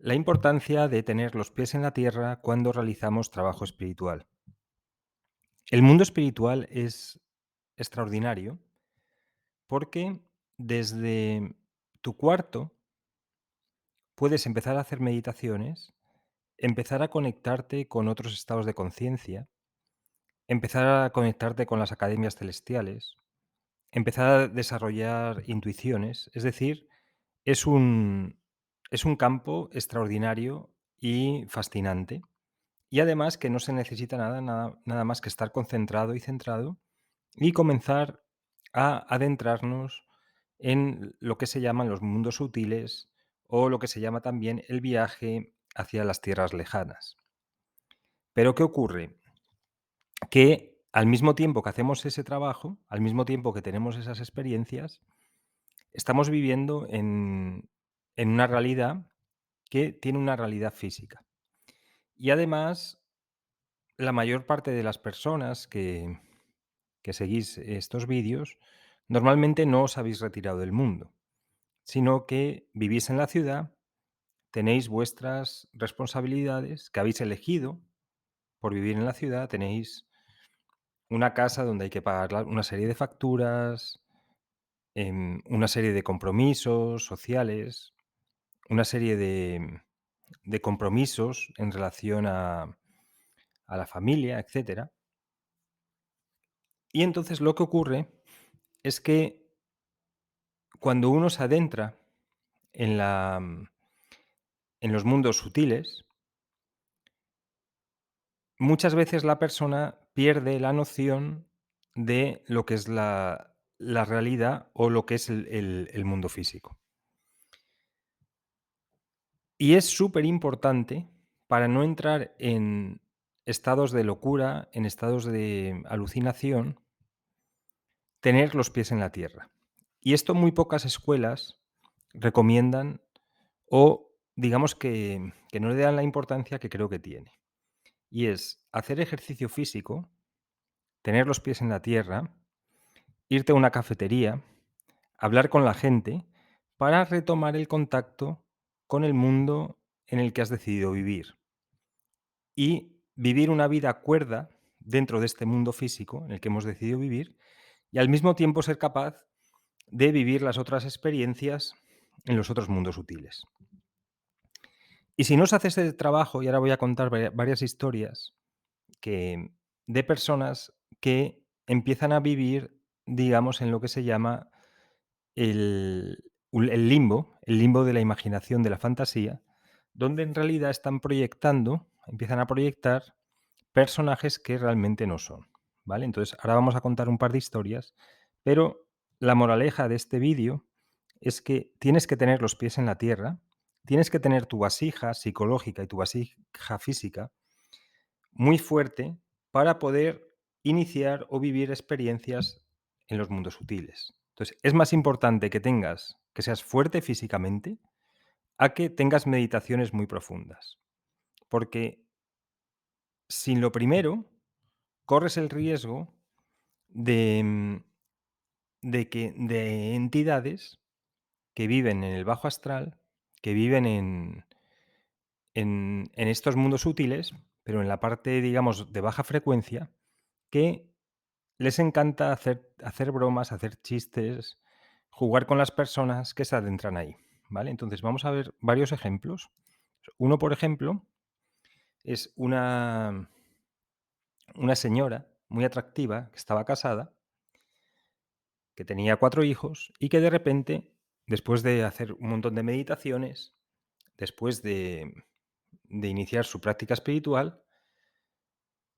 La importancia de tener los pies en la tierra cuando realizamos trabajo espiritual. El mundo espiritual es extraordinario porque desde tu cuarto puedes empezar a hacer meditaciones, empezar a conectarte con otros estados de conciencia, empezar a conectarte con las academias celestiales, empezar a desarrollar intuiciones. Es decir, es un, es un campo extraordinario y fascinante. Y además que no se necesita nada más que estar concentrado y centrado y comenzar a adentrarnos en lo que se llaman los mundos sutiles o lo que se llama también el viaje hacia las tierras lejanas. Pero ¿qué ocurre? Que al mismo tiempo que hacemos ese trabajo, al mismo tiempo que tenemos esas experiencias, estamos viviendo en una realidad que tiene una realidad física. Y además, la mayor parte de las personas que seguís estos vídeos, normalmente no os habéis retirado del mundo, sino que vivís en la ciudad, tenéis vuestras responsabilidades que habéis elegido por vivir en la ciudad, tenéis una casa donde hay que pagar una serie de facturas, una serie de compromisos sociales, una serie de compromisos en relación a la familia, etcétera. Y entonces lo que ocurre es que cuando uno se adentra en en los mundos sutiles, muchas veces la persona pierde la noción de lo que es la realidad o lo que es el mundo físico. Y es súper importante para no entrar en estados de locura, en estados de alucinación, tener los pies en la tierra. Y esto muy pocas escuelas recomiendan o digamos que no le dan la importancia que creo que tiene. Y es hacer ejercicio físico, tener los pies en la tierra, irte a una cafetería, hablar con la gente para retomar el contacto con el mundo en el que has decidido vivir y vivir una vida cuerda dentro de este mundo físico en el que hemos decidido vivir y al mismo tiempo ser capaz de vivir las otras experiencias en los otros mundos sutiles. Y si no se hace ese trabajo, y ahora voy a contar varias historias que de personas que empiezan a vivir, digamos, en lo que se llama el limbo de la imaginación, de la fantasía, donde en realidad están proyectando, empiezan a proyectar personajes que realmente no son, ¿vale? Entonces, ahora vamos a contar un par de historias, pero la moraleja de este vídeo es que tienes que tener los pies en la tierra, tienes que tener tu vasija psicológica y tu vasija física muy fuerte para poder iniciar o vivir experiencias en los mundos sutiles. Entonces, es más importante que seas fuerte físicamente a que tengas meditaciones muy profundas, porque sin lo primero corres el riesgo de, de entidades que viven en el bajo astral, que viven en estos mundos sutiles, pero en la parte, digamos, de baja frecuencia, que les encanta hacer bromas, hacer chistes, jugar con las personas que se adentran ahí, ¿vale? Entonces, vamos a ver varios ejemplos. Uno, por ejemplo, es una señora muy atractiva que estaba casada, que tenía 4 hijos y que de repente, después de hacer un montón de meditaciones, después de iniciar su práctica espiritual,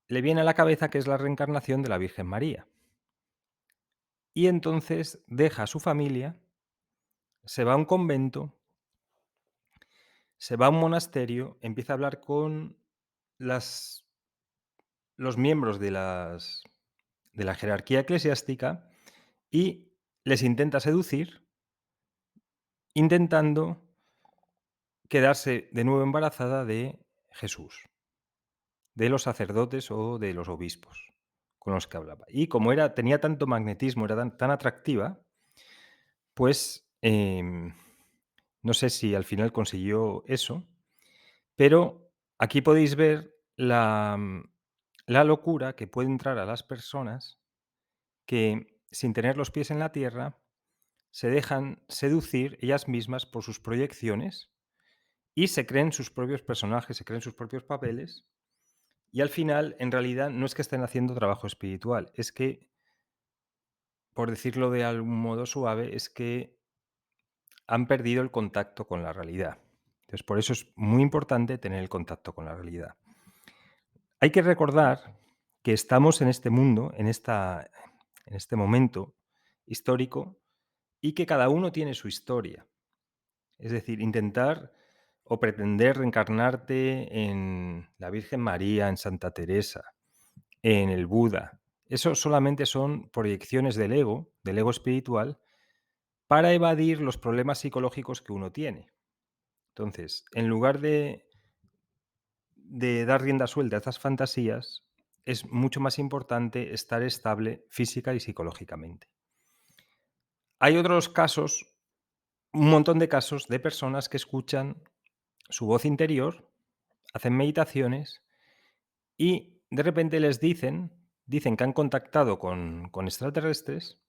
le viene a la cabeza que es la reencarnación de la Virgen María. Y entonces deja a su familia, se va a un convento, se va a un monasterio, empieza a hablar con las los miembros de la jerarquía eclesiástica y les intenta seducir, intentando quedarse de nuevo embarazada de Jesús, de los sacerdotes o de los obispos con los que hablaba. Y como tenía tanto magnetismo, era tan atractiva, pues, no sé si al final consiguió eso, Pero aquí podéis ver la locura que puede entrar a las personas que, sin tener los pies en la tierra, se dejan seducir ellas mismas por sus proyecciones y se creen sus propios personajes, se creen sus propios papeles, y al final, en realidad, no es que estén haciendo trabajo espiritual, es que, por decirlo de algún modo suave, es que han perdido el contacto con la realidad. Entonces, por eso es muy importante tener el contacto con la realidad. Hay que recordar que estamos en este mundo, en este momento histórico, y que cada uno tiene su historia. Es decir, intentar o pretender reencarnarte en la Virgen María, en Santa Teresa, en el Buda. Eso solamente son proyecciones del ego espiritual, para evadir los problemas psicológicos que uno tiene. Entonces, en lugar de dar rienda suelta a estas fantasías, es mucho más importante estar estable física y psicológicamente. Hay otros casos, un montón de casos de personas que escuchan su voz interior, hacen meditaciones y de repente les dicen que han contactado con extraterrestres,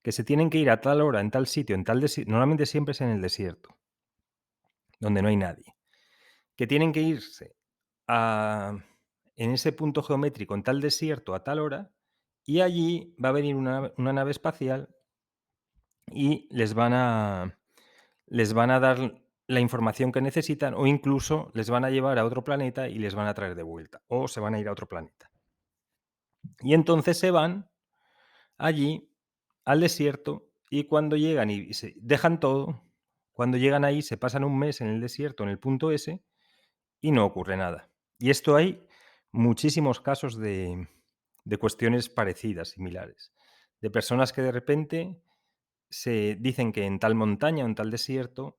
que se tienen que ir a tal hora, en tal sitio, en tal desierto, normalmente siempre es en el desierto, donde no hay nadie, que tienen que irse a, en ese punto geométrico, en tal desierto, a tal hora, y allí va a venir una nave espacial y les van a dar la información que necesitan, o incluso les van a llevar a otro planeta y les van a traer de vuelta, o se van a ir a otro planeta. Y entonces se van allí al desierto y cuando llegan y se dejan todo, cuando llegan ahí se pasan un mes en el desierto, en el punto S, y no ocurre nada. Y esto hay muchísimos casos de cuestiones parecidas, similares, de personas que de repente se dicen que en tal montaña o en tal desierto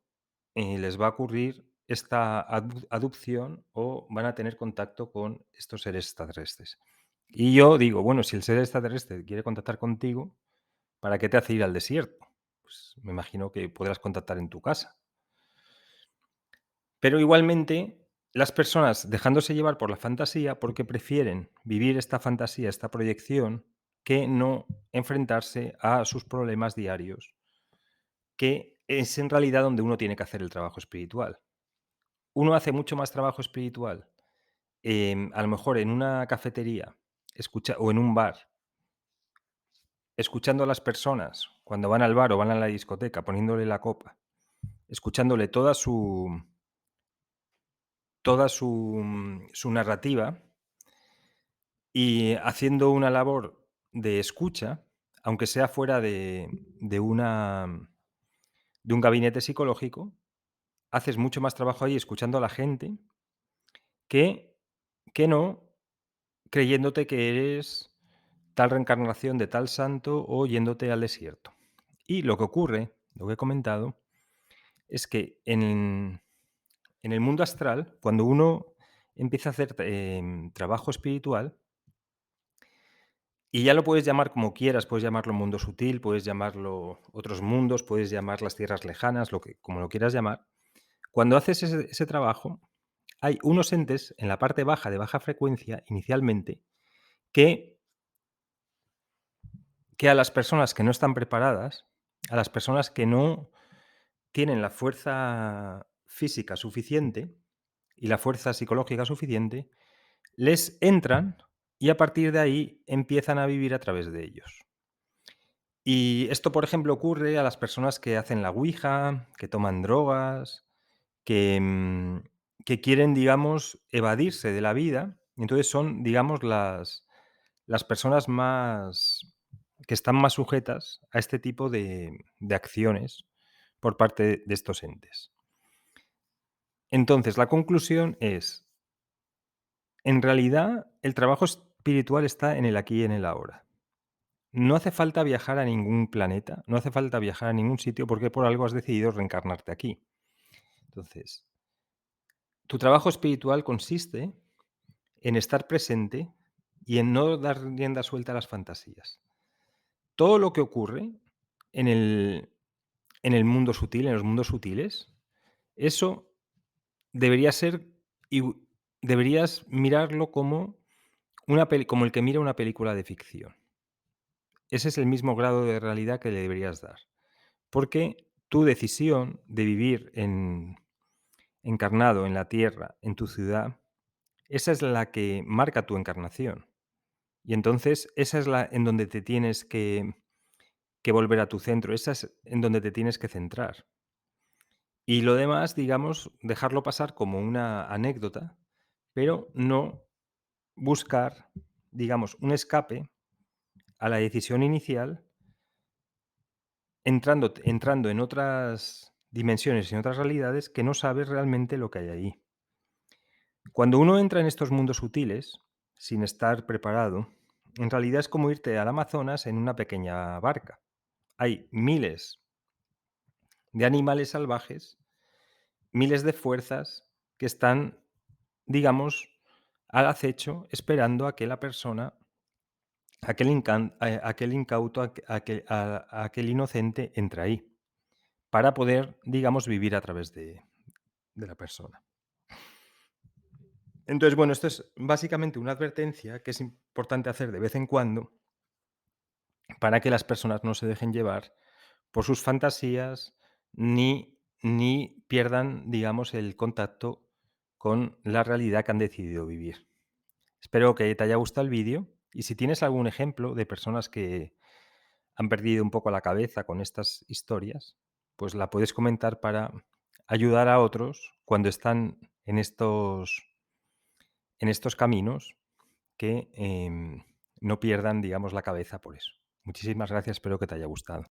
les va a ocurrir esta adupción o van a tener contacto con estos seres extraterrestres. Y yo digo, bueno, si el ser extraterrestre quiere contactar contigo, ¿para qué te hace ir al desierto? Pues me imagino que podrás contactar en tu casa. Pero igualmente, las personas dejándose llevar por la fantasía, porque prefieren vivir esta fantasía, esta proyección, que no enfrentarse a sus problemas diarios, que es en realidad donde uno tiene que hacer el trabajo espiritual. Uno hace mucho más trabajo espiritual, a lo mejor en una cafetería o en un bar, escuchando a las personas cuando van al bar o van a la discoteca, poniéndole la copa, escuchándole su narrativa y haciendo una labor de escucha, aunque sea fuera de un gabinete psicológico, haces mucho más trabajo ahí escuchando a la gente que no creyéndote que eres tal reencarnación de tal santo o yéndote al desierto. Y lo que ocurre, lo que he comentado, es que en el mundo astral, cuando uno empieza a hacer trabajo espiritual, y ya lo puedes llamar como quieras, puedes llamarlo mundo sutil, puedes llamarlo otros mundos, puedes llamar las tierras lejanas, como lo quieras llamar. Cuando haces ese trabajo, hay unos entes en la parte baja, de baja frecuencia, inicialmente, que, que a las personas que no están preparadas, a las personas que no tienen la fuerza física suficiente y la fuerza psicológica suficiente, les entran y a partir de ahí empiezan a vivir a través de ellos. Y esto, por ejemplo, ocurre a las personas que hacen la ouija, que toman drogas, que, que quieren, digamos, evadirse de la vida. Entonces son, digamos, las personas más que están más sujetas a este tipo de acciones por parte de estos entes. Entonces, la conclusión es, en realidad, el trabajo espiritual está en el aquí y en el ahora. No hace falta viajar a ningún planeta, no hace falta viajar a ningún sitio porque por algo has decidido reencarnarte aquí. Entonces, tu trabajo espiritual consiste en estar presente y en no dar rienda suelta a las fantasías. Todo lo que ocurre en el mundo sutil, en los mundos sutiles, eso debería ser Y deberías mirarlo como como el que mira una película de ficción. Ese es el mismo grado de realidad que le deberías dar, porque tu decisión de vivir encarnado en la tierra, en tu ciudad, esa es la que marca tu encarnación. Y entonces esa es la en donde te tienes que volver a tu centro, esa es en donde te tienes que centrar. Y lo demás, digamos, dejarlo pasar como una anécdota, pero no buscar, digamos, un escape a la decisión inicial, entrando en otras dimensiones, en otras realidades que no sabes realmente lo que hay ahí. Cuando uno entra en estos mundos sutiles, sin estar preparado, en realidad es como irte al Amazonas en una pequeña barca. Hay miles de animales salvajes, miles de fuerzas que están, digamos, al acecho, esperando a que la persona, aquel incauto, aquel inocente entre ahí, para poder, digamos, vivir a través de la persona. Entonces, bueno, esto es básicamente una advertencia que es importante hacer de vez en cuando para que las personas no se dejen llevar por sus fantasías ni pierdan, digamos, el contacto con la realidad que han decidido vivir. Espero que te haya gustado el vídeo y si tienes algún ejemplo de personas que han perdido un poco la cabeza con estas historias, pues la puedes comentar para ayudar a otros cuando están en estos caminos que no pierdan, digamos, la cabeza por eso. Muchísimas gracias, espero que te haya gustado.